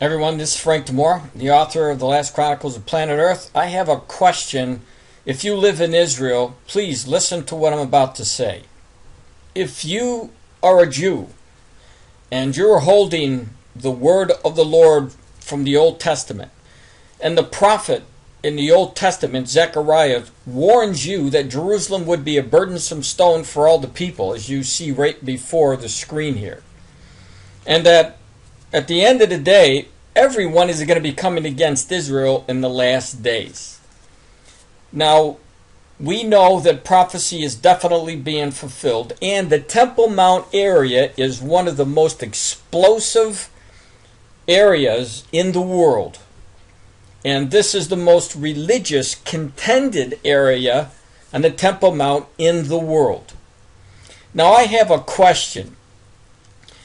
Everyone, this is Frank DiMora, the author of The Last Chronicles of Planet Earth. I have a question. If you live in Israel, please listen to what I'm about to say. If you are a Jew and you're holding the word of the Lord from the Old Testament, and the prophet in the Old Testament, Zechariah, warns you that Jerusalem would be a burdensome stone for all the people, as you see right before the screen here, and that at the end of the day, everyone is going to be coming against Israel in the last days. Now, we know that prophecy is definitely being fulfilled, and the Temple Mount area is one of the most explosive areas in the world. And this is the most religious, contended area on the Temple Mount in the world. Now, I have a question.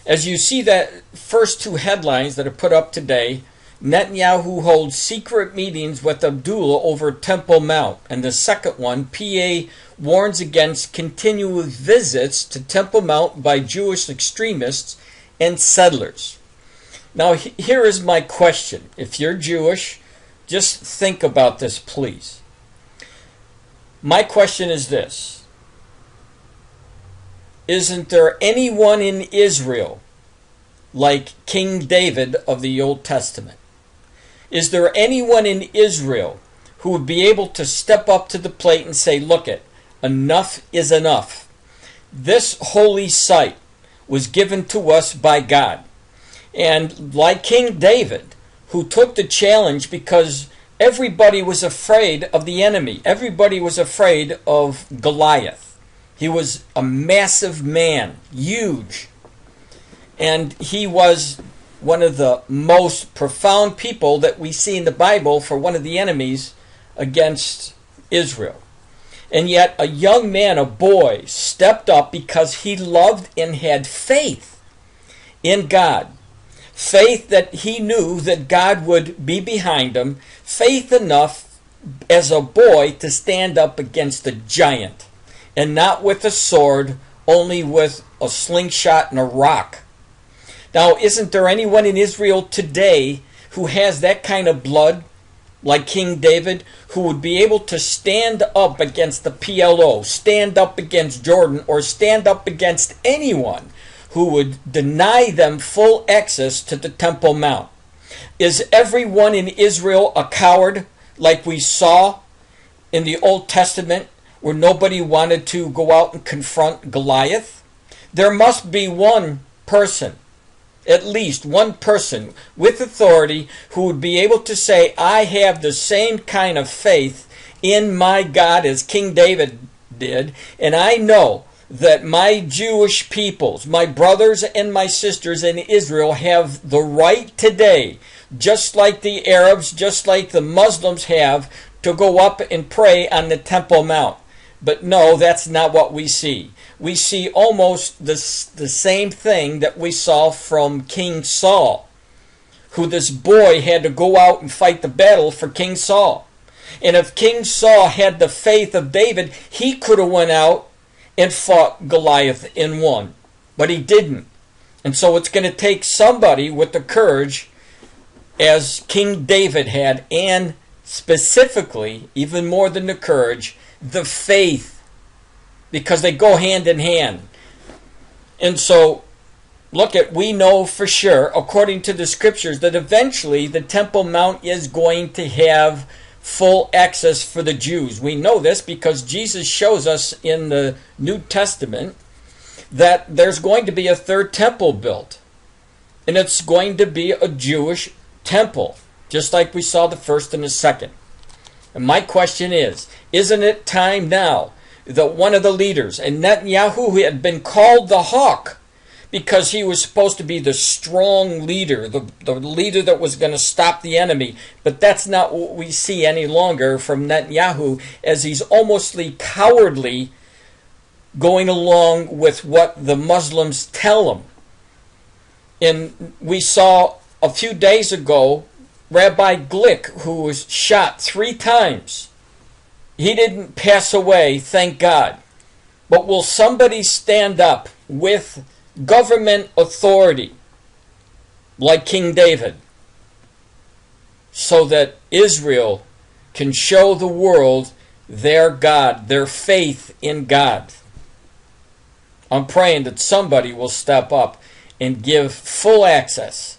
As you see that first two headlines that are put up today, Netanyahu holds secret meetings with Abdullah over Temple Mount. And the second one, PA warns against continuous visits to Temple Mount by Jewish extremists and settlers. Now, here is my question. If you're Jewish, just think about this, please. My question is this. Isn't there anyone in Israel like King David of the Old Testament? Is there anyone in Israel who would be able to step up to the plate and say, look it, enough is enough. This holy site was given to us by God. And like King David, who took the challenge because everybody was afraid of the enemy. Everybody was afraid of Goliath. He was a massive man, huge. And he was one of the most profound people that we see in the Bible for one of the enemies against Israel. And yet a young man, a boy, stepped up because he loved and had faith in God. Faith that he knew that God would be behind him. Faith enough as a boy to stand up against a giant. And not with a sword, only with a slingshot and a rock. Now, isn't there anyone in Israel today who has that kind of blood, like King David, who would be able to stand up against the PLO, stand up against Jordan, or stand up against anyone who would deny them full access to the Temple Mount? Is everyone in Israel a coward, like we saw in the Old Testament, where nobody wanted to go out and confront Goliath? There must be one person, at least one person with authority, who would be able to say, I have the same kind of faith in my God as King David did, and I know that my Jewish peoples, my brothers and my sisters in Israel, have the right today, just like the Arabs, just like the Muslims have, to go up and pray on the Temple Mount. But no, that's not what we see. We see almost the same thing that we saw from King Saul, who this boy had to go out and fight the battle for King Saul. And if King Saul had the faith of David, he could have went out and fought Goliath and won. But he didn't. And so it's going to take somebody with the courage as King David had, and specifically, even more than the courage, the faith, because they go hand in hand. And so, we know for sure, according to the scriptures, that eventually the Temple Mount is going to have full access for the Jews. We know this because Jesus shows us in the New Testament that there's going to be a third temple built. And it's going to be a Jewish temple, just like we saw the first and the second. And my question is, isn't it time now that one of the leaders, and Netanyahu, who had been called the Hawk because he was supposed to be the strong leader, the leader that was going to stop the enemy, but that's not what we see any longer from Netanyahu, as he's almostly cowardly going along with what the Muslims tell him. And we saw a few days ago Rabbi Glick, who was shot 3 times. He didn't pass away, thank God. But will somebody stand up with government authority like King David so that Israel can show the world their God, their faith in God. I'm praying that somebody will step up and give full access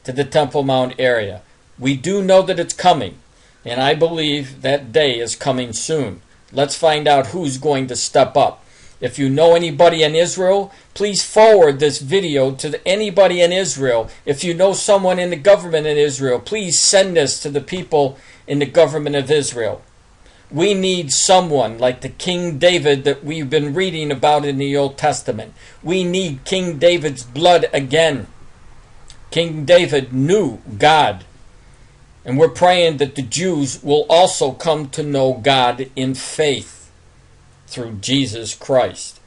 to the Temple Mount area. We do know that it's coming, and I believe that day is coming soon. Let's find out who's going to step up. If you know anybody in Israel, please forward this video to anybody in Israel. If you know someone in the government in Israel, please send this to the people in the government of Israel. We need someone like the King David that we've been reading about in the Old Testament. We need King David's blood again. King David knew God. And we're praying that the Jews will also come to know God in faith through Jesus Christ.